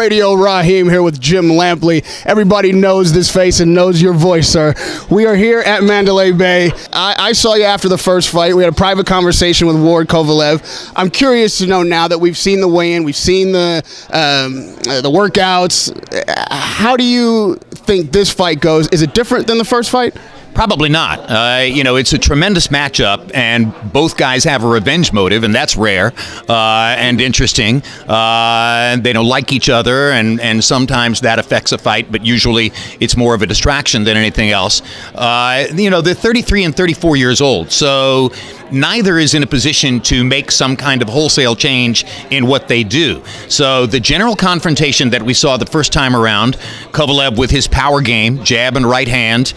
Radio. Rahim here with Jim Lampley. Everybody knows this face and knows your voice, sir. We are here at Mandalay Bay. I saw you after the first fight. We had a private conversation with Kovalev. I'm curious to know, now that we've seen the weigh-in, we've seen the workouts, how do you think this fight goes? Is it different than the first fight? Probably not. You know, it's a tremendous matchup, and both guys have a revenge motive, and that's rare and interesting. They don't like each other, and sometimes that affects a fight, but usually it's more of a distraction than anything else. You know, they're 33 and 34 years old, so neither is in a position to make some kind of wholesale change in what they do. So the general confrontation that we saw the first time around, Kovalev with his power game, jab and right hand,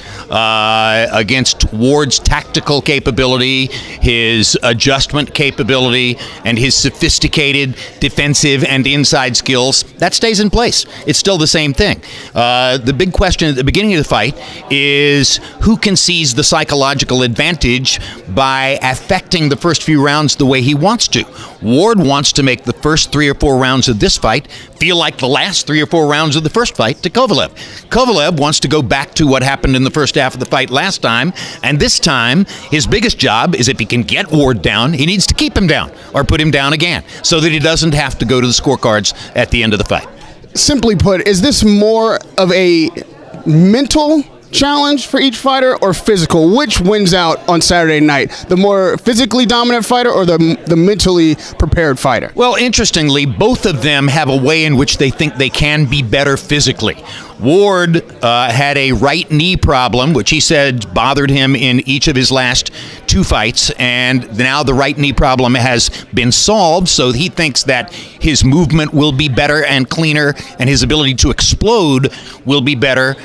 against Ward's tactical capability, his adjustment capability, and his sophisticated defensive and inside skills, that stays in place. It's still the same thing. The big question at the beginning of the fight is who can seize the psychological advantage by affecting the first few rounds the way he wants to. Ward wants to make the first 3 or 4 rounds of this fight feel like the last 3 or 4 rounds of the first fight to Kovalev. Kovalev wants to go back to what happened in the first half of the fight last time, and this time his biggest job is, if he can get Ward down, he needs to keep him down or put him down again so that he doesn't have to go to the scorecards at the end of the fight. Simply put, is this more of a mental challenge for each fighter or physical? Which wins out on Saturday night? The more physically dominant fighter or the mentally prepared fighter? Well, interestingly, both of them have a way in which they think they can be better physically. Ward had a right knee problem, which he said bothered him in each of his last 2 fights, and now the right knee problem has been solved, so he thinks that his movement will be better and cleaner, and his ability to explode will be better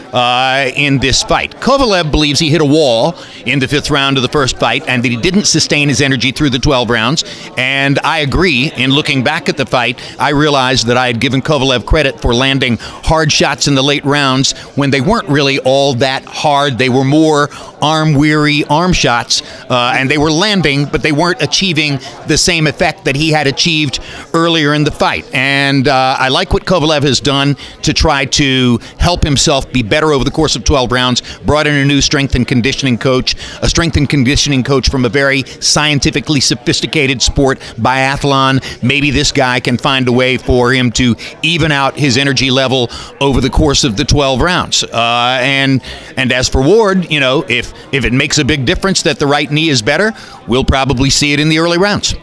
in this fight. Kovalev believes he hit a wall in the 5th round of the first fight, and that he didn't sustain his energy through the 12 rounds, and I agree. In looking back at the fight, I realized that I had given Kovalev credit for landing hard shots in the late rounds when they weren't really all that hard. They were more arm-weary arm shots, and they were landing, but they weren't achieving the same effect that he had achieved earlier in the fight. And I like what Kovalev has done to try to help himself be better over the course of 12 rounds. Brought in a new strength and conditioning coach, a strength and conditioning coach from a very scientifically sophisticated sport, biathlon. Maybe this guy can find a way for him to even out his energy level over the course of the 12 rounds. And as for Ward, you know, if it makes a big difference that the right knee is better, we'll probably see it in the early rounds.